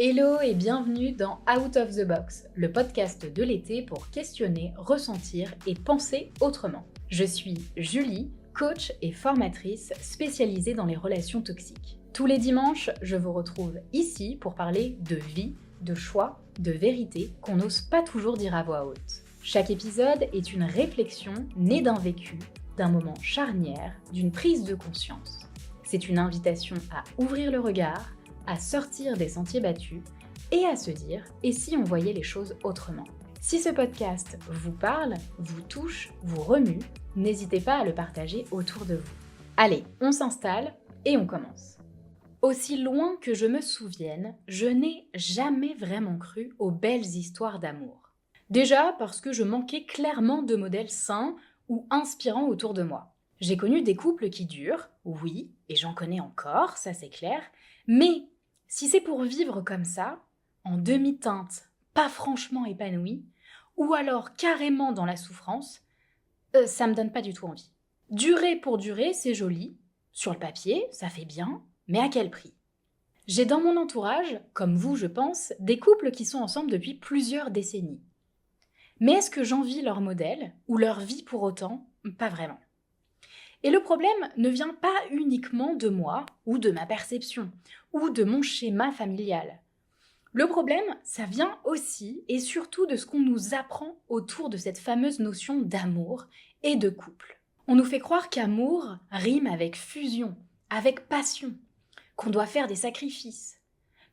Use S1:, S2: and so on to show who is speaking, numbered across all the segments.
S1: Hello et bienvenue dans Out of the Box, le podcast de l'été pour questionner, ressentir et penser autrement. Je suis Julie, coach et formatrice spécialisée dans les relations toxiques. Tous les dimanches, je vous retrouve ici pour parler de vie, de choix, de vérité qu'on n'ose pas toujours dire à voix haute. Chaque épisode est une réflexion née d'un vécu, d'un moment charnière, d'une prise de conscience. C'est une invitation à ouvrir le regard, à sortir des sentiers battus et à se dire « et si on voyait les choses autrement ?» Si ce podcast vous parle, vous touche, vous remue, n'hésitez pas à le partager autour de vous. Allez, on s'installe et on commence. Aussi loin que je me souvienne, je n'ai jamais vraiment cru aux belles histoires d'amour. Déjà parce que je manquais clairement de modèles sains ou inspirants autour de moi. J'ai connu des couples qui durent, oui, et j'en connais encore, ça c'est clair, mais si c'est pour vivre comme ça, en demi-teinte, pas franchement épanoui, ou alors carrément dans la souffrance, ça me donne pas du tout envie. Durer pour durer, c'est joli, sur le papier, ça fait bien, mais à quel prix ? J'ai dans mon entourage, comme vous je pense, des couples qui sont ensemble depuis plusieurs décennies. Mais est-ce que j'envie leur modèle, ou leur vie pour autant ? Pas vraiment. Et le problème ne vient pas uniquement de moi, ou de ma perception, ou de mon schéma familial. Le problème, ça vient aussi et surtout de ce qu'on nous apprend autour de cette fameuse notion d'amour et de couple. On nous fait croire qu'amour rime avec fusion, avec passion, qu'on doit faire des sacrifices,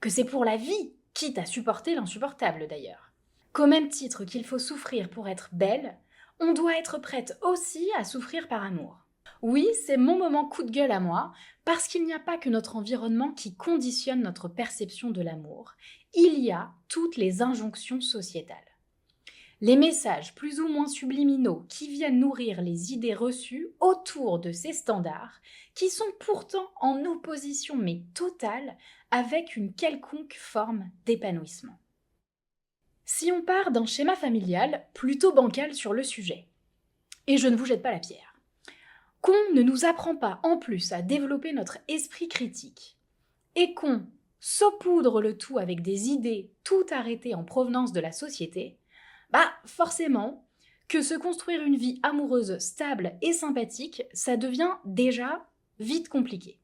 S1: que c'est pour la vie, quitte à supporter l'insupportable d'ailleurs. Qu'au même titre qu'il faut souffrir pour être belle, on doit être prête aussi à souffrir par amour. Oui, c'est mon moment coup de gueule à moi, parce qu'il n'y a pas que notre environnement qui conditionne notre perception de l'amour. Il y a toutes les injonctions sociétales. Les messages plus ou moins subliminaux qui viennent nourrir les idées reçues autour de ces standards, qui sont pourtant en opposition mais totale avec une quelconque forme d'épanouissement. Si on part d'un schéma familial plutôt bancal sur le sujet, et je ne vous jette pas la pierre, qu'on ne nous apprend pas en plus à développer notre esprit critique et qu'on saupoudre le tout avec des idées tout arrêtées en provenance de la société, forcément que se construire une vie amoureuse stable et sympathique, ça devient déjà vite compliqué.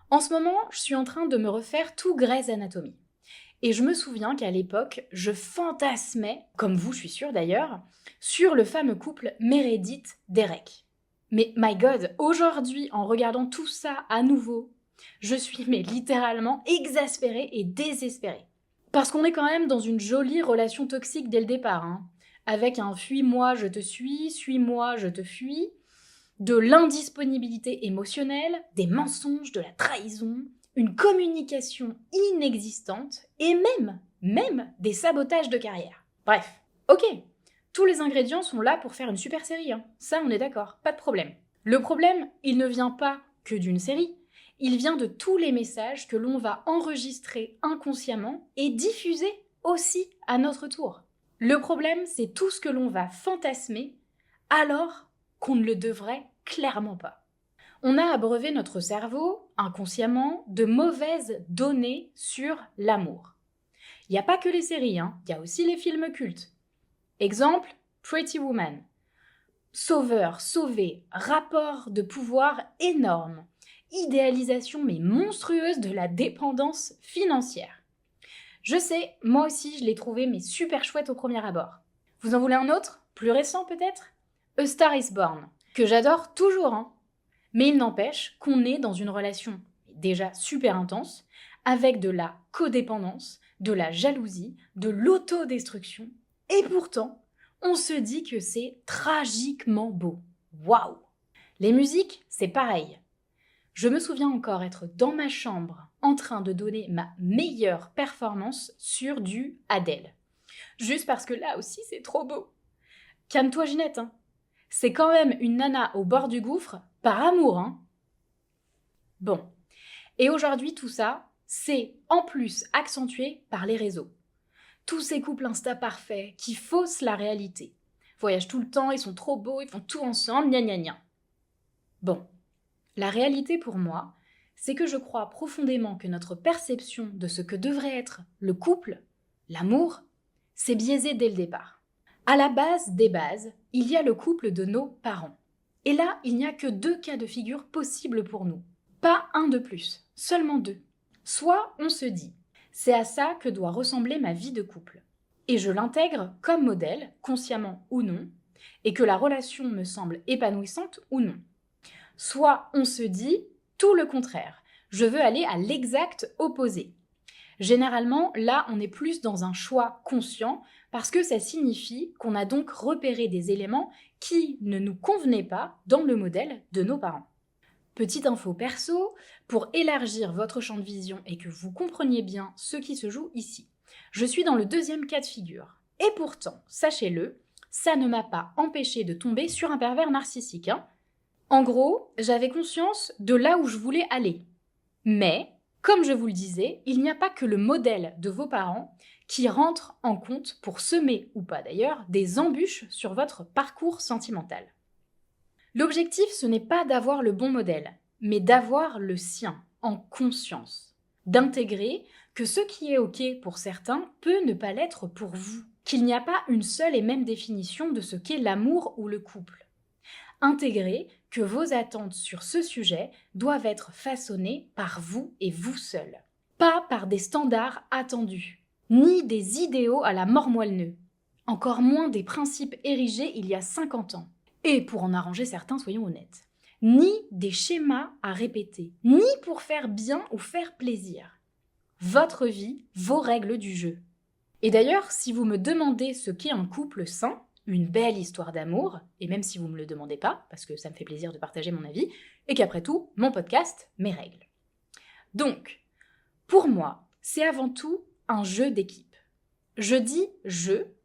S1: En ce moment, je suis en train de me refaire tout Grey's Anatomy. Et je me souviens qu'à l'époque, je fantasmais, comme vous je suis sûre d'ailleurs, sur le fameux couple Meredith-Derek. Mais my God, aujourd'hui, en regardant tout ça à nouveau, je suis littéralement exaspérée et désespérée. Parce qu'on est quand même dans une jolie relation toxique dès le départ, avec un fuis-moi, je te suis-moi, je te fuis, de l'indisponibilité émotionnelle, des mensonges, de la trahison, une communication inexistante et même des sabotages de carrière. Bref, ok. Tous les ingrédients sont là pour faire une super série, Ça, on est d'accord, pas de problème. Le problème, il ne vient pas que d'une série, il vient de tous les messages que l'on va enregistrer inconsciemment et diffuser aussi à notre tour. Le problème, c'est tout ce que l'on va fantasmer alors qu'on ne le devrait clairement pas. On a abreuvé notre cerveau, inconsciemment, de mauvaises données sur l'amour. Il n'y a pas que les séries, il y a aussi les films cultes. Exemple, Pretty Woman. Sauveur, sauvé, rapport de pouvoir énorme, idéalisation mais monstrueuse de la dépendance financière. Je sais, moi aussi je l'ai trouvé mais super chouette au premier abord. Vous en voulez un autre ? Plus récent peut-être ? A Star is Born, que j'adore toujours, Mais il n'empêche qu'on est dans une relation déjà super intense, avec de la codépendance, de la jalousie, de l'autodestruction. Et pourtant, on se dit que c'est tragiquement beau. Waouh ! Les musiques, c'est pareil. Je me souviens encore être dans ma chambre en train de donner ma meilleure performance sur du Adele. Juste parce que là aussi, c'est trop beau. Calme-toi Ginette, C'est quand même une nana au bord du gouffre, par amour, Bon. Et aujourd'hui, tout ça, c'est en plus accentué par les réseaux. Tous ces couples Insta parfaits qui faussent la réalité. Voyagent tout le temps, ils sont trop beaux, ils font tout ensemble, gna gna gna. Bon, la réalité pour moi, c'est que je crois profondément que notre perception de ce que devrait être le couple, l'amour, c'est biaisé dès le départ. À la base des bases, il y a le couple de nos parents. Et là, il n'y a que 2 cas de figure possibles pour nous. Pas un de plus, seulement 2. Soit on se dit, c'est à ça que doit ressembler ma vie de couple. Et je l'intègre comme modèle, consciemment ou non, et que la relation me semble épanouissante ou non. Soit on se dit tout le contraire, je veux aller à l'exact opposé. Généralement, là, on est plus dans un choix conscient parce que ça signifie qu'on a donc repéré des éléments qui ne nous convenaient pas dans le modèle de nos parents. Petite info perso, pour élargir votre champ de vision et que vous compreniez bien ce qui se joue ici. Je suis dans le 2e cas de figure. Et pourtant, sachez-le, ça ne m'a pas empêché de tomber sur un pervers narcissique. En gros, j'avais conscience de là où je voulais aller. Mais, comme je vous le disais, il n'y a pas que le modèle de vos parents qui rentre en compte pour semer, ou pas d'ailleurs, des embûches sur votre parcours sentimental. L'objectif, ce n'est pas d'avoir le bon modèle, mais d'avoir le sien, en conscience. D'intégrer que ce qui est OK pour certains peut ne pas l'être pour vous. Qu'il n'y a pas une seule et même définition de ce qu'est l'amour ou le couple. Intégrer que vos attentes sur ce sujet doivent être façonnées par vous et vous seul. Pas par des standards attendus, ni des idéaux à la mort-moelle-neu, encore moins des principes érigés il y a 50 ans. Et pour en arranger certains, soyons honnêtes, ni des schémas à répéter, ni pour faire bien ou faire plaisir. Votre vie, vos règles du jeu. Et d'ailleurs, si vous me demandez ce qu'est un couple sain, une belle histoire d'amour, et même si vous ne me le demandez pas, parce que ça me fait plaisir de partager mon avis, et qu'après tout, mon podcast, mes règles. Donc, pour moi, c'est avant tout un jeu d'équipe. Je dis « jeu »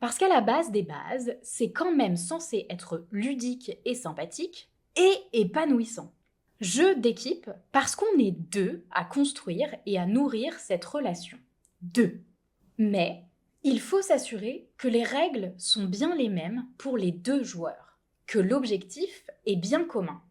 S1: parce qu'à la base des bases, c'est quand même censé être ludique et sympathique, et épanouissant. Jeu d'équipe parce qu'on est 2 à construire et à nourrir cette relation. 2. Mais il faut s'assurer que les règles sont bien les mêmes pour les 2 joueurs, que l'objectif est bien commun.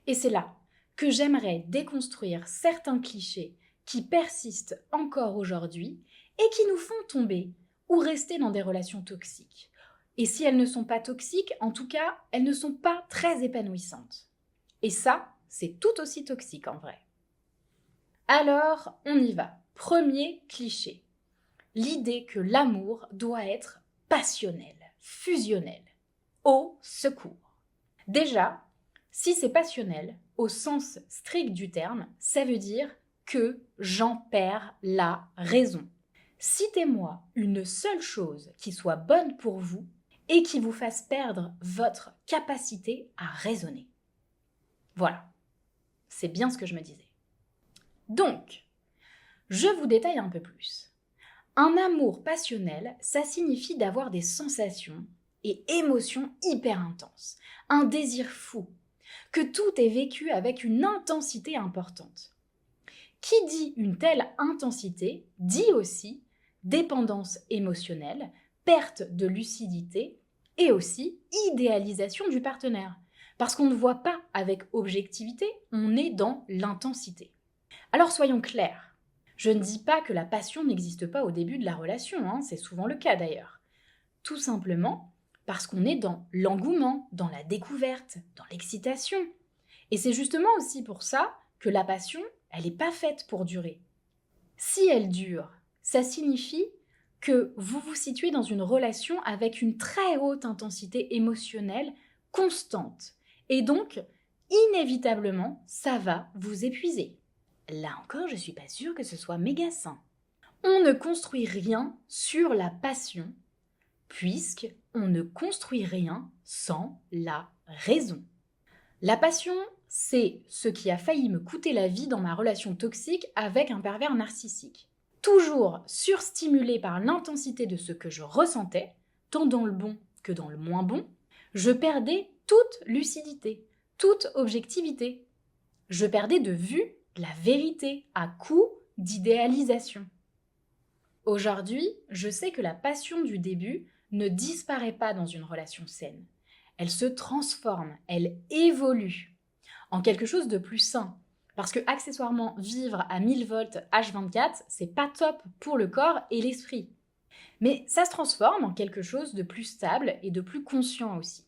S1: Et c'est là que j'aimerais déconstruire certains clichés qui persistent encore aujourd'hui et qui nous font tomber ou rester dans des relations toxiques. Et si elles ne sont pas toxiques, en tout cas, elles ne sont pas très épanouissantes. Et ça, c'est tout aussi toxique en vrai. Alors, on y va. Premier cliché. L'idée que l'amour doit être passionnel, fusionnel. Au secours. Déjà, si c'est passionnel, au sens strict du terme, ça veut dire que j'en perds la raison. Citez-moi une seule chose qui soit bonne pour vous et qui vous fasse perdre votre capacité à raisonner. Voilà, c'est bien ce que je me disais. Donc, je vous détaille un peu plus. Un amour passionnel, ça signifie d'avoir des sensations et émotions hyper intenses, un désir fou, que tout est vécu avec une intensité importante. Qui dit une telle intensité dit aussi dépendance émotionnelle, perte de lucidité et aussi idéalisation du partenaire. Parce qu'on ne voit pas avec objectivité, on est dans l'intensité. Alors soyons clairs, je ne dis pas que la passion n'existe pas au début de la relation, c'est souvent le cas d'ailleurs. Tout simplement parce qu'on est dans l'engouement, dans la découverte, dans l'excitation. Et c'est justement aussi pour ça que la passion, elle n'est pas faite pour durer. Si elle dure, ça signifie que vous vous situez dans une relation avec une très haute intensité émotionnelle constante. Et donc, inévitablement, ça va vous épuiser. Là encore, je ne suis pas sûre que ce soit méga sain. On ne construit rien sur la passion, puisqu'on ne construit rien sans la raison. La passion, c'est ce qui a failli me coûter la vie dans ma relation toxique avec un pervers narcissique. Toujours surstimulée par l'intensité de ce que je ressentais, tant dans le bon que dans le moins bon, je perdais toute lucidité, toute objectivité. Je perdais de vue la vérité à coup d'idéalisation. Aujourd'hui, je sais que la passion du début ne disparaît pas dans une relation saine. Elle se transforme, elle évolue en quelque chose de plus sain, Parce que accessoirement, vivre à 1000 volts H24, c'est pas top pour le corps et l'esprit. Mais ça se transforme en quelque chose de plus stable et de plus conscient aussi.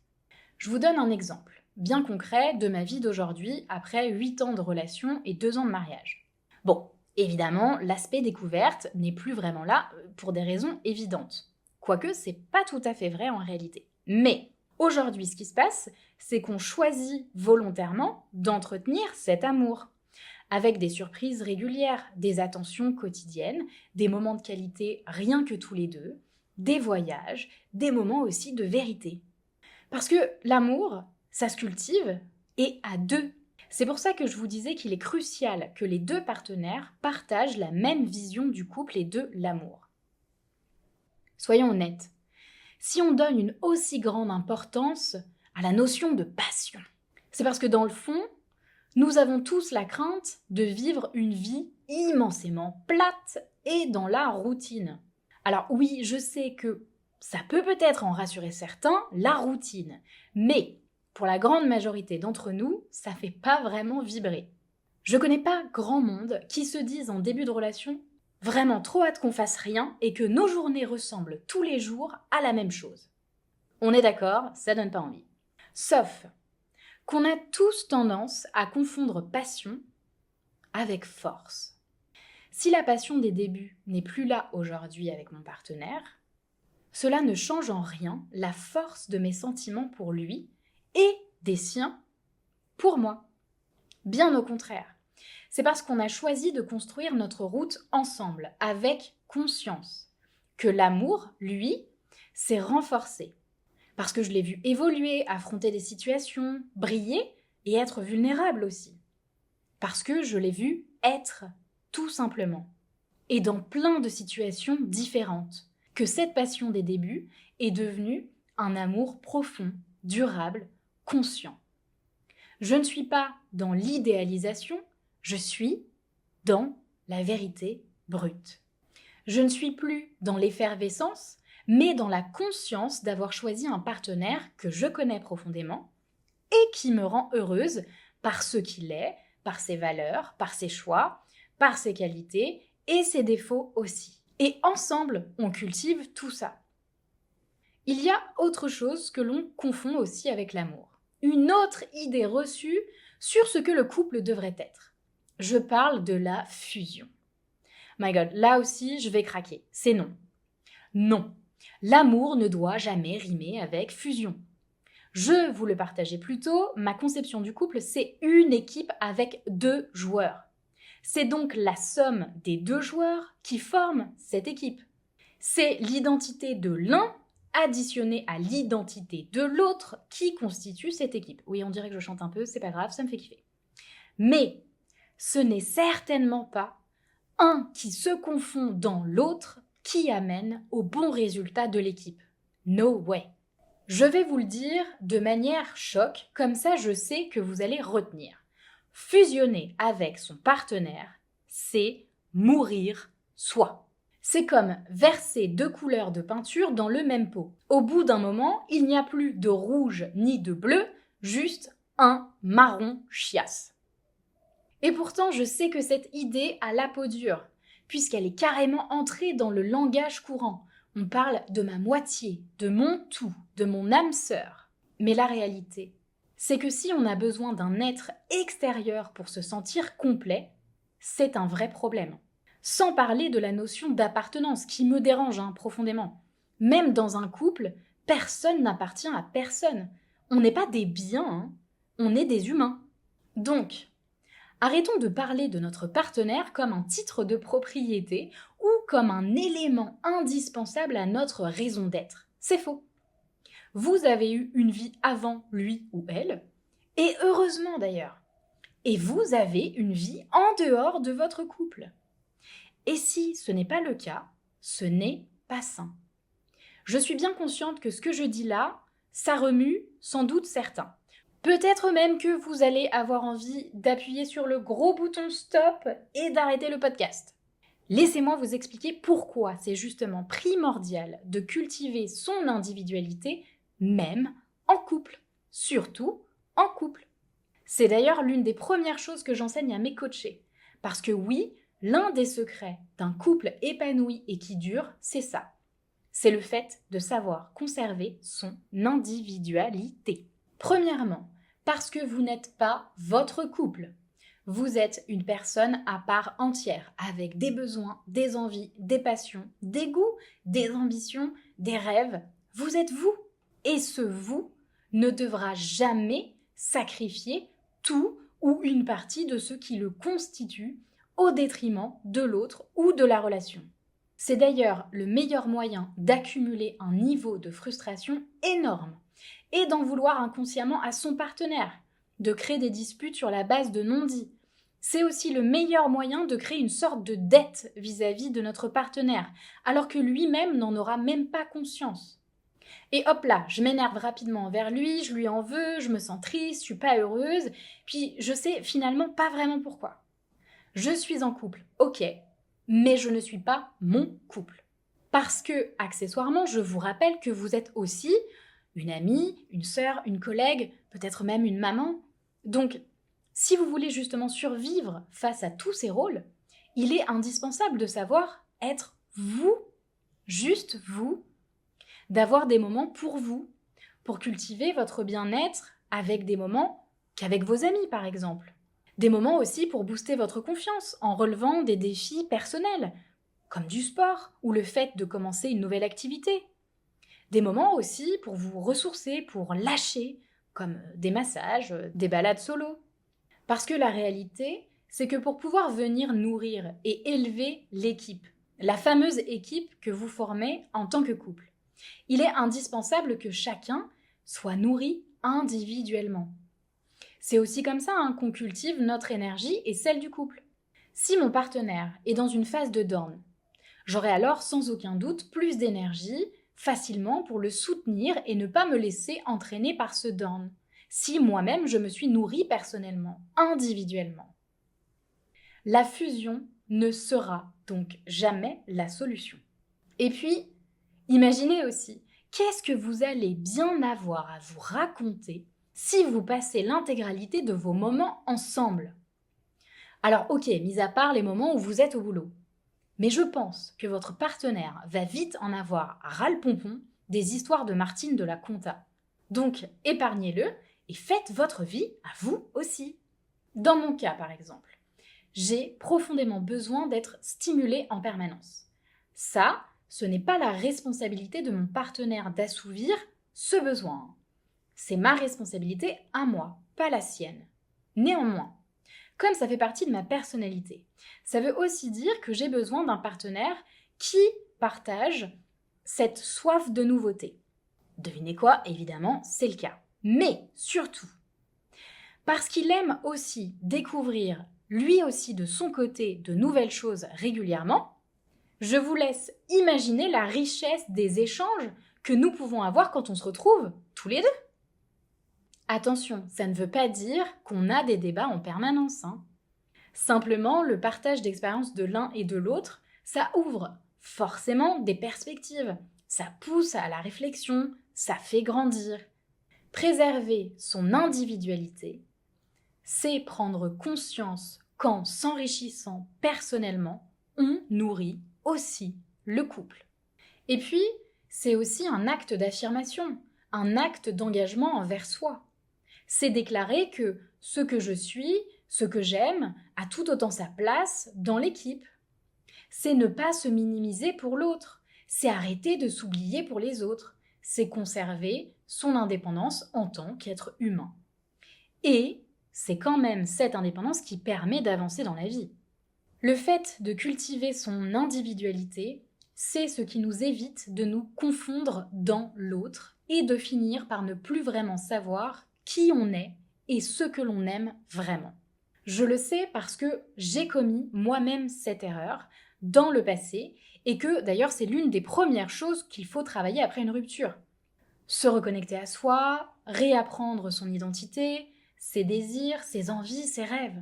S1: Je vous donne un exemple bien concret de ma vie d'aujourd'hui après 8 ans de relation et 2 ans de mariage. Bon, évidemment, l'aspect découverte n'est plus vraiment là pour des raisons évidentes. Quoique, c'est pas tout à fait vrai en réalité. Mais aujourd'hui, ce qui se passe, c'est qu'on choisit volontairement d'entretenir cet amour. Avec des surprises régulières, des attentions quotidiennes, des moments de qualité rien que tous les deux, des voyages, des moments aussi de vérité. Parce que l'amour, ça se cultive et à deux. C'est pour ça que je vous disais qu'il est crucial que les deux partenaires partagent la même vision du couple et de l'amour. Soyons honnêtes, si on donne une aussi grande importance à la notion de passion, c'est parce que dans le fond, nous avons tous la crainte de vivre une vie immensément plate et dans la routine. Alors oui, je sais que ça peut peut-être en rassurer certains, la routine. Mais pour la grande majorité d'entre nous, ça ne fait pas vraiment vibrer. Je connais pas grand monde qui se dise en début de relation « vraiment trop hâte qu'on fasse rien et que nos journées ressemblent tous les jours à la même chose ». On est d'accord, ça donne pas envie. Sauf qu'on a tous tendance à confondre passion avec force. Si la passion des débuts n'est plus là aujourd'hui avec mon partenaire, cela ne change en rien la force de mes sentiments pour lui et des siens pour moi. Bien au contraire, c'est parce qu'on a choisi de construire notre route ensemble, avec conscience, que l'amour, lui, s'est renforcé. Parce que je l'ai vu évoluer, affronter des situations, briller et être vulnérable aussi. Parce que je l'ai vu être, tout simplement. Et dans plein de situations différentes. Que cette passion des débuts est devenue un amour profond, durable, conscient. Je ne suis pas dans l'idéalisation, je suis dans la vérité brute. Je ne suis plus dans l'effervescence, mais dans la conscience d'avoir choisi un partenaire que je connais profondément et qui me rend heureuse par ce qu'il est, par ses valeurs, par ses choix, par ses qualités et ses défauts aussi. Et ensemble, on cultive tout ça. Il y a autre chose que l'on confond aussi avec l'amour. Une autre idée reçue sur ce que le couple devrait être. Je parle de la fusion. My God, là aussi, je vais craquer. C'est non. Non. L'amour ne doit jamais rimer avec fusion. Je vous le partageais plus tôt, ma conception du couple, c'est une équipe avec 2 joueurs. C'est donc la somme des 2 joueurs qui forment cette équipe. C'est l'identité de l'un additionnée à l'identité de l'autre qui constitue cette équipe. Oui, on dirait que je chante un peu, c'est pas grave, ça me fait kiffer. Mais ce n'est certainement pas un qui se confond dans l'autre qui amène au bon résultat de l'équipe. No way. Je vais vous le dire de manière choc, comme ça je sais que vous allez retenir. Fusionner avec son partenaire, c'est mourir soi. C'est comme verser 2 couleurs de peinture dans le même pot. Au bout d'un moment, il n'y a plus de rouge ni de bleu, juste un marron chiasse. Et pourtant, je sais que cette idée a la peau dure, puisqu'elle est carrément entrée dans le langage courant. On parle de ma moitié, de mon tout, de mon âme sœur. Mais la réalité, c'est que si on a besoin d'un être extérieur pour se sentir complet, c'est un vrai problème. Sans parler de la notion d'appartenance qui me dérange profondément. Même dans un couple, personne n'appartient à personne. On n'est pas des biens, on est des humains. Donc, arrêtons de parler de notre partenaire comme un titre de propriété ou comme un élément indispensable à notre raison d'être. C'est faux. Vous avez eu une vie avant lui ou elle, et heureusement d'ailleurs. Et vous avez une vie en dehors de votre couple. Et si ce n'est pas le cas, ce n'est pas sain. Je suis bien consciente que ce que je dis là, ça remue sans doute certains. Peut-être même que vous allez avoir envie d'appuyer sur le gros bouton stop et d'arrêter le podcast. Laissez-moi vous expliquer pourquoi c'est justement primordial de cultiver son individualité, même en couple. Surtout en couple. C'est d'ailleurs l'une des premières choses que j'enseigne à mes coachés. Parce que oui, l'un des secrets d'un couple épanoui et qui dure, c'est ça. C'est le fait de savoir conserver son individualité. Premièrement, parce que vous n'êtes pas votre couple. Vous êtes une personne à part entière, avec des besoins, des envies, des passions, des goûts, des ambitions, des rêves. Vous êtes vous. Et ce vous ne devra jamais sacrifier tout ou une partie de ce qui le constitue au détriment de l'autre ou de la relation. C'est d'ailleurs le meilleur moyen d'accumuler un niveau de frustration énorme et d'en vouloir inconsciemment à son partenaire, de créer des disputes sur la base de non-dits. C'est aussi le meilleur moyen de créer une sorte de dette vis-à-vis de notre partenaire, alors que lui-même n'en aura même pas conscience. Et hop là, je m'énerve rapidement envers lui, je lui en veux, je me sens triste, je suis pas heureuse, puis je sais finalement pas vraiment pourquoi. Je suis en couple, ok, mais je ne suis pas mon couple. Parce que, accessoirement, je vous rappelle que vous êtes aussi une amie, une sœur, une collègue, peut-être même une maman. Donc, si vous voulez justement survivre face à tous ces rôles, il est indispensable de savoir être vous, juste vous, d'avoir des moments pour vous, pour cultiver votre bien-être avec des moments qu'avec vos amis par exemple. Des moments aussi pour booster votre confiance en relevant des défis personnels, comme du sport ou le fait de commencer une nouvelle activité. Des moments aussi pour vous ressourcer, pour lâcher, comme des massages, des balades solo. Parce que la réalité, c'est que pour pouvoir venir nourrir et élever l'équipe, la fameuse équipe que vous formez en tant que couple, il est indispensable que chacun soit nourri individuellement. C'est aussi comme ça qu'on cultive notre énergie et celle du couple. Si mon partenaire est dans une phase de down, j'aurai alors sans aucun doute plus d'énergie facilement pour le soutenir et ne pas me laisser entraîner par ce down, si moi-même je me suis nourrie personnellement, individuellement. La fusion ne sera donc jamais la solution. Et puis, imaginez aussi, qu'est-ce que vous allez bien avoir à vous raconter si vous passez l'intégralité de vos moments ensemble? Alors ok, mis à part les moments où vous êtes au boulot, mais je pense que votre partenaire va vite en avoir ras-le-pompon des histoires de Martine de la Conta. Donc épargnez-le et faites votre vie à vous aussi. Dans mon cas par exemple, j'ai profondément besoin d'être stimulée en permanence. Ça, ce n'est pas la responsabilité de mon partenaire d'assouvir ce besoin. C'est ma responsabilité à moi, pas la sienne. Néanmoins, comme ça fait partie de ma personnalité, ça veut aussi dire que j'ai besoin d'un partenaire qui partage cette soif de nouveauté. Devinez quoi, évidemment, c'est le cas. Mais surtout, parce qu'il aime aussi découvrir, lui aussi de son côté, de nouvelles choses régulièrement, je vous laisse imaginer la richesse des échanges que nous pouvons avoir quand on se retrouve tous les deux. Attention, ça ne veut pas dire qu'on a des débats en permanence. Simplement, le partage d'expériences de l'un et de l'autre, ça ouvre forcément des perspectives. Ça pousse à la réflexion, ça fait grandir. Préserver son individualité, c'est prendre conscience qu'en s'enrichissant personnellement, on nourrit aussi le couple. Et puis, c'est aussi un acte d'affirmation, un acte d'engagement envers soi. C'est déclarer que ce que je suis, ce que j'aime, a tout autant sa place dans l'équipe. C'est ne pas se minimiser pour l'autre, c'est arrêter de s'oublier pour les autres, c'est conserver son indépendance en tant qu'être humain. Et c'est quand même cette indépendance qui permet d'avancer dans la vie. Le fait de cultiver son individualité, c'est ce qui nous évite de nous confondre dans l'autre et de finir par ne plus vraiment savoir qui on est et ce que l'on aime vraiment. Je le sais parce que j'ai commis moi-même cette erreur dans le passé et que d'ailleurs c'est l'une des premières choses qu'il faut travailler après une rupture. Se reconnecter à soi, réapprendre son identité, ses désirs, ses envies, ses rêves.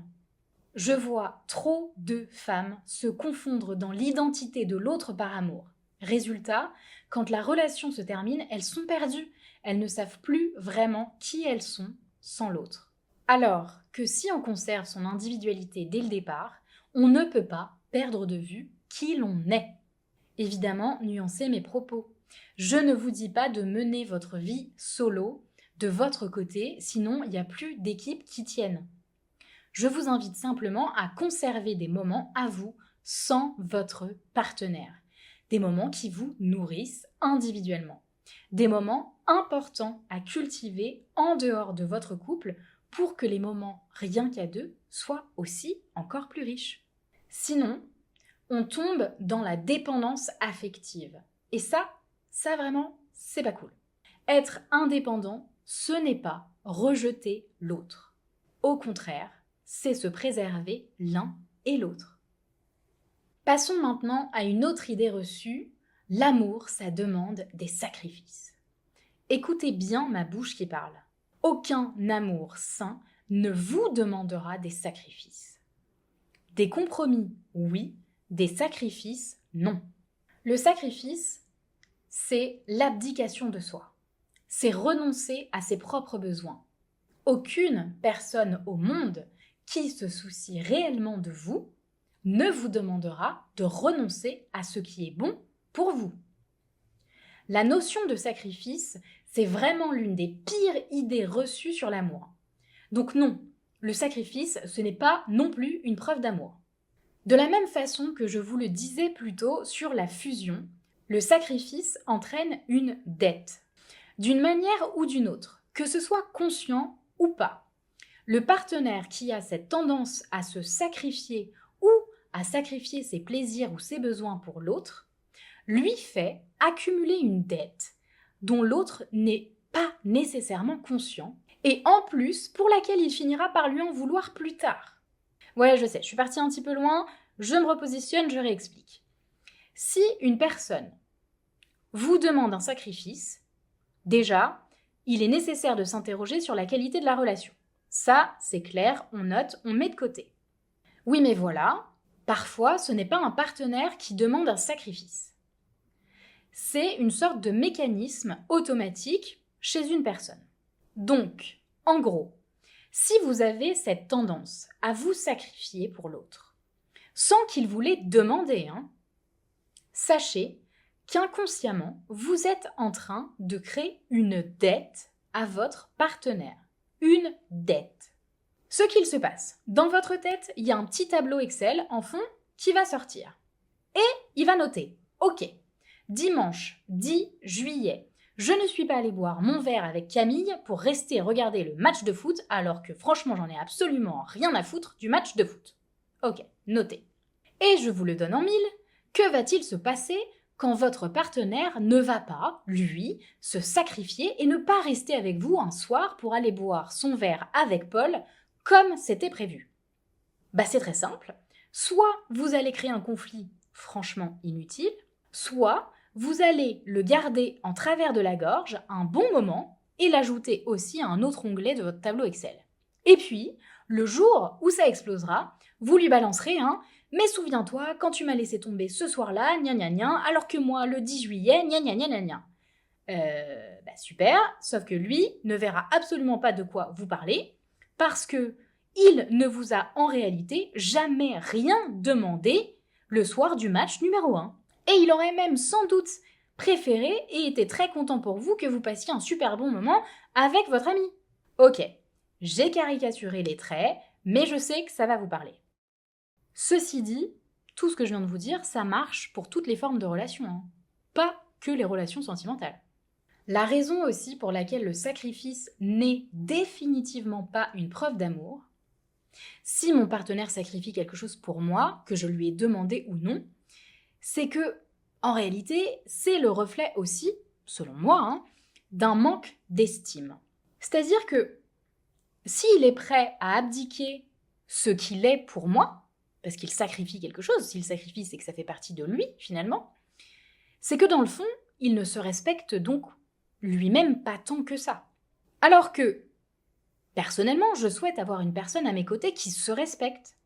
S1: Je vois trop de femmes se confondre dans l'identité de l'autre par amour. Résultat, quand la relation se termine, elles sont perdues. Elles ne savent plus vraiment qui elles sont sans l'autre. Alors que si on conserve son individualité dès le départ, on ne peut pas perdre de vue qui l'on est. Évidemment, nuancez mes propos. Je ne vous dis pas de mener votre vie solo, de votre côté, sinon il n'y a plus d'équipe qui tienne. Je vous invite simplement à conserver des moments à vous sans votre partenaire. Des moments qui vous nourrissent individuellement. Des moments importants à cultiver en dehors de votre couple pour que les moments rien qu'à deux soient aussi encore plus riches. Sinon, on tombe dans la dépendance affective. Et ça vraiment, c'est pas cool. Être indépendant, ce n'est pas rejeter l'autre. Au contraire, c'est se préserver l'un et l'autre. Passons maintenant à une autre idée reçue. L'amour, ça demande des sacrifices. Écoutez bien ma bouche qui parle. Aucun amour sain ne vous demandera des sacrifices. Des compromis, oui. Des sacrifices, non. Le sacrifice, c'est l'abdication de soi. C'est renoncer à ses propres besoins. Aucune personne au monde qui se soucie réellement de vous ne vous demandera de renoncer à ce qui est bon pour vous. La notion de sacrifice, c'est vraiment l'une des pires idées reçues sur l'amour. Donc non, le sacrifice, ce n'est pas non plus une preuve d'amour. De la même façon que je vous le disais plus tôt sur la fusion, le sacrifice entraîne une dette, d'une manière ou d'une autre, que ce soit conscient ou pas. Le partenaire qui a cette tendance à se sacrifier ou à sacrifier ses plaisirs ou ses besoins pour l'autre, lui fait accumuler une dette dont l'autre n'est pas nécessairement conscient et en plus pour laquelle il finira par lui en vouloir plus tard. Ouais, je sais, je suis partie un petit peu loin, je me repositionne, je réexplique. Si une personne vous demande un sacrifice, déjà, il est nécessaire de s'interroger sur la qualité de la relation. Ça, c'est clair, on note, on met de côté. Oui, mais voilà, parfois, ce n'est pas un partenaire qui demande un sacrifice. C'est une sorte de mécanisme automatique chez une personne. Donc, en gros, si vous avez cette tendance à vous sacrifier pour l'autre, sans qu'il vous l'ait demandé, sachez qu'inconsciemment, vous êtes en train de créer une dette à votre partenaire. Une dette. Ce qu'il se passe, dans votre tête, il y a un petit tableau Excel en fond qui va sortir. Et il va noter, ok, dimanche 10 juillet, je ne suis pas allée boire mon verre avec Camille pour rester regarder le match de foot alors que franchement j'en ai absolument rien à foutre du match de foot. Ok, notez. Et je vous le donne en mille, que va-t-il se passer quand votre partenaire ne va pas, lui, se sacrifier et ne pas rester avec vous un soir pour aller boire son verre avec Paul comme c'était prévu? C'est très simple. Soit vous allez créer un conflit franchement inutile, soit vous allez le garder en travers de la gorge un bon moment et l'ajouter aussi à un autre onglet de votre tableau Excel. Et puis, le jour où ça explosera, vous lui balancerez un « Mais souviens-toi, quand tu m'as laissé tomber ce soir-là, gna gna gna, alors que moi, le 10 juillet, gna gna gna gna gna. » Super, sauf que lui ne verra absolument pas de quoi vous parlez parce que il ne vous a en réalité jamais rien demandé le soir du match numéro 1. Et il aurait même sans doute préféré et été très content pour vous que vous passiez un super bon moment avec votre ami. Ok, j'ai caricaturé les traits, mais je sais que ça va vous parler. Ceci dit, tout ce que je viens de vous dire, ça marche pour toutes les formes de relations, pas que les relations sentimentales. La raison aussi pour laquelle le sacrifice n'est définitivement pas une preuve d'amour, si mon partenaire sacrifie quelque chose pour moi, que je lui ai demandé ou non, c'est que, en réalité, c'est le reflet aussi, selon moi, d'un manque d'estime. C'est-à-dire que s'il est prêt à abdiquer ce qu'il est pour moi, parce qu'il sacrifie quelque chose, s'il sacrifie, c'est que ça fait partie de lui, finalement, c'est que dans le fond, il ne se respecte donc lui-même pas tant que ça. Alors que, personnellement, je souhaite avoir une personne à mes côtés qui se respecte,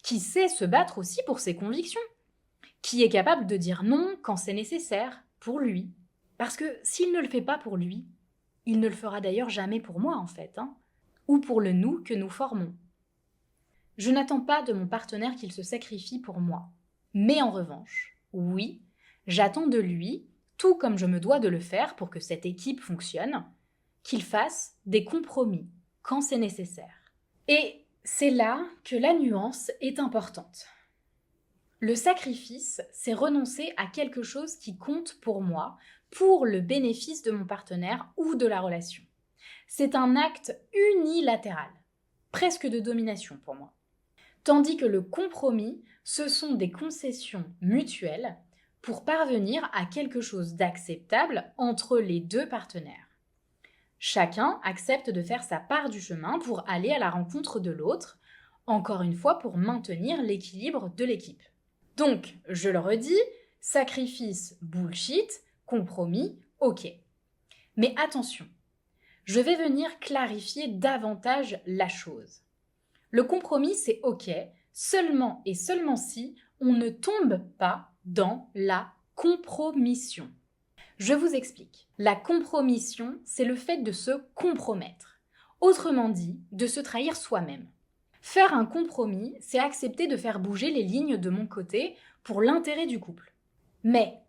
S1: qui sait se battre aussi pour ses convictions, qui est capable de dire non quand c'est nécessaire, pour lui. Parce que s'il ne le fait pas pour lui, il ne le fera d'ailleurs jamais pour moi, en fait. ou pour le nous que nous formons. Je n'attends pas de mon partenaire qu'il se sacrifie pour moi. Mais en revanche, oui, j'attends de lui, tout comme je me dois de le faire pour que cette équipe fonctionne, qu'il fasse des compromis quand c'est nécessaire. Et c'est là que la nuance est importante. Le sacrifice, c'est renoncer à quelque chose qui compte pour moi, pour le bénéfice de mon partenaire ou de la relation. C'est un acte unilatéral, presque de domination pour moi. Tandis que le compromis, ce sont des concessions mutuelles pour parvenir à quelque chose d'acceptable entre les deux partenaires. Chacun accepte de faire sa part du chemin pour aller à la rencontre de l'autre, encore une fois pour maintenir l'équilibre de l'équipe. Donc, je le redis, sacrifice, bullshit, compromis, ok. Mais attention, je vais venir clarifier davantage la chose. Le compromis, c'est ok, seulement et seulement si on ne tombe pas dans la compromission. Je vous explique. La compromission, c'est le fait de se compromettre. Autrement dit, de se trahir soi-même. Faire un compromis, c'est accepter de faire bouger les lignes de mon côté pour l'intérêt du couple. Mais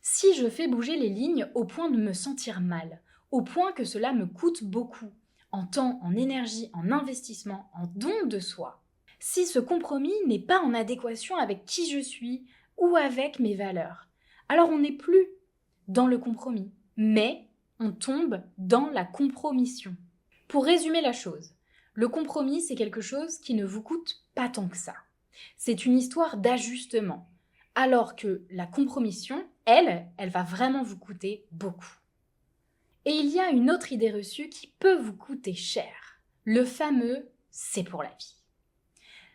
S1: si je fais bouger les lignes au point de me sentir mal, au point que cela me coûte beaucoup, en temps, en énergie, en investissement, en don de soi, si ce compromis n'est pas en adéquation avec qui je suis ou avec mes valeurs, alors on n'est plus dans le compromis, mais on tombe dans la compromission. Pour résumer la chose, le compromis, c'est quelque chose qui ne vous coûte pas tant que ça. C'est une histoire d'ajustement, alors que la compromission, elle va vraiment vous coûter beaucoup. Et il y a une autre idée reçue qui peut vous coûter cher, le fameux « c'est pour la vie ».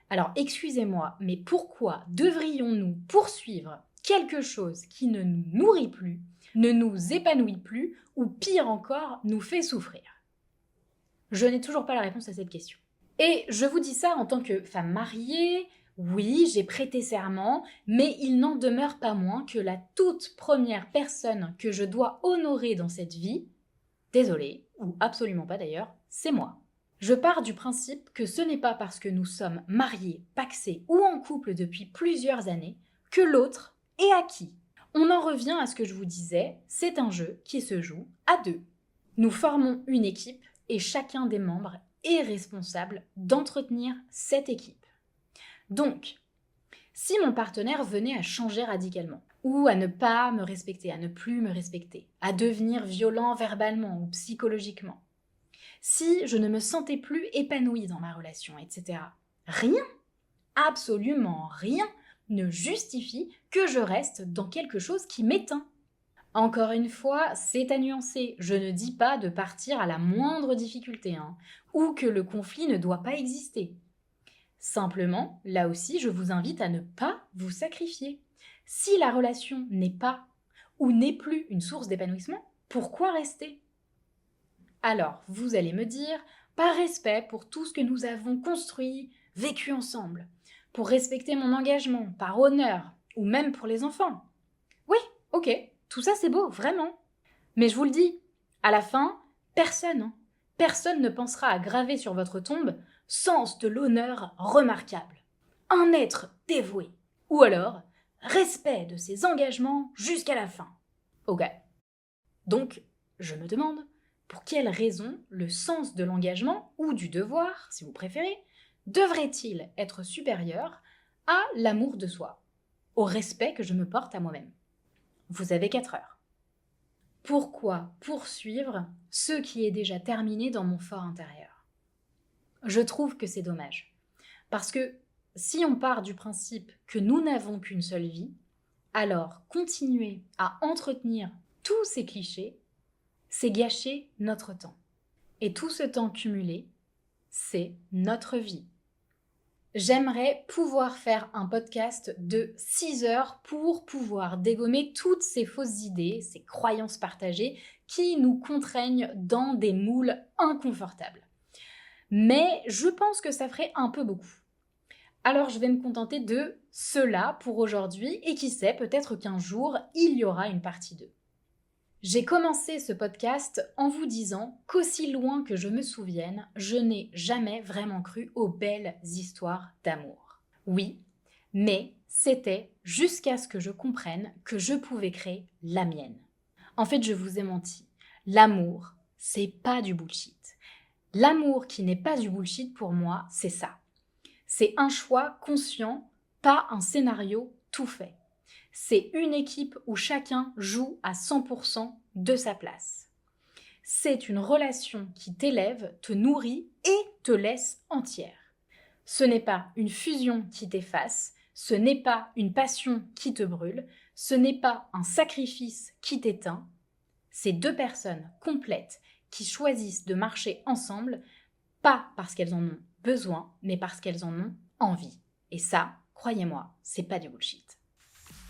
S1: Alors excusez-moi, mais pourquoi devrions-nous poursuivre quelque chose qui ne nous nourrit plus, ne nous épanouit plus ou pire encore, nous fait souffrir ? Je n'ai toujours pas la réponse à cette question. Et je vous dis ça en tant que femme mariée, oui, j'ai prêté serment, mais il n'en demeure pas moins que la toute première personne que je dois honorer dans cette vie, désolée, ou absolument pas d'ailleurs, c'est moi. Je pars du principe que ce n'est pas parce que nous sommes mariés, pacsés ou en couple depuis plusieurs années que l'autre est acquis. On en revient à ce que je vous disais, c'est un jeu qui se joue à deux. Nous formons une équipe et chacun des membres est responsable d'entretenir cette équipe. Donc, si mon partenaire venait à changer radicalement, ou à ne pas me respecter, à ne plus me respecter, à devenir violent verbalement ou psychologiquement, si je ne me sentais plus épanouie dans ma relation, etc., rien, absolument rien, ne justifie que je reste dans quelque chose qui m'éteint. Encore une fois, c'est à nuancer. Je ne dis pas de partir à la moindre difficulté, ou que le conflit ne doit pas exister. Simplement, là aussi, je vous invite à ne pas vous sacrifier. Si la relation n'est pas ou n'est plus une source d'épanouissement, pourquoi rester ? Alors, vous allez me dire, par respect pour tout ce que nous avons construit, vécu ensemble, pour respecter mon engagement, par honneur, ou même pour les enfants. Oui, ok. Tout ça, c'est beau, vraiment. Mais je vous le dis, à la fin, personne ne pensera à graver sur votre tombe « sens de l'honneur remarquable »,« un être dévoué » ou alors « respect de ses engagements jusqu'à la fin ». Ok. Donc, je me demande, pour quelle raison le sens de l'engagement, ou du devoir, si vous préférez, devrait-il être supérieur à l'amour de soi, au respect que je me porte à moi-même ? Vous avez 4 heures. Pourquoi poursuivre ce qui est déjà terminé dans mon fort intérieur ? Je trouve que c'est dommage. Parce que si on part du principe que nous n'avons qu'une seule vie, alors continuer à entretenir tous ces clichés, c'est gâcher notre temps. Et tout ce temps cumulé, c'est notre vie. J'aimerais pouvoir faire un podcast de 6 heures pour pouvoir dégommer toutes ces fausses idées, ces croyances partagées qui nous contraignent dans des moules inconfortables. Mais je pense que ça ferait un peu beaucoup. Alors je vais me contenter de cela pour aujourd'hui et qui sait, peut-être qu'un jour, il y aura une partie 2. J'ai commencé ce podcast en vous disant qu'aussi loin que je me souvienne, je n'ai jamais vraiment cru aux belles histoires d'amour. Oui, mais c'était jusqu'à ce que je comprenne que je pouvais créer la mienne. En fait, je vous ai menti. L'amour, c'est pas du bullshit. L'amour qui n'est pas du bullshit pour moi, c'est ça. C'est un choix conscient, pas un scénario tout fait. C'est une équipe où chacun joue à 100% de sa place. C'est une relation qui t'élève, te nourrit et te laisse entière. Ce n'est pas une fusion qui t'efface, ce n'est pas une passion qui te brûle, ce n'est pas un sacrifice qui t'éteint. C'est deux personnes complètes qui choisissent de marcher ensemble, pas parce qu'elles en ont besoin, mais parce qu'elles en ont envie. Et ça, croyez-moi, c'est pas du bullshit.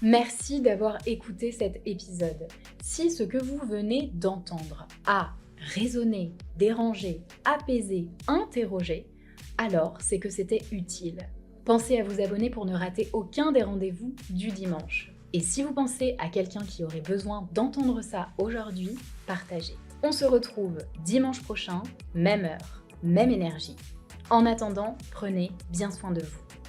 S1: Merci d'avoir écouté cet épisode. Si ce que vous venez d'entendre a résonné, dérangé, apaisé, interrogé, alors c'est que c'était utile. Pensez à vous abonner pour ne rater aucun des rendez-vous du dimanche. Et si vous pensez à quelqu'un qui aurait besoin d'entendre ça aujourd'hui, partagez. On se retrouve dimanche prochain, même heure, même énergie. En attendant, prenez bien soin de vous.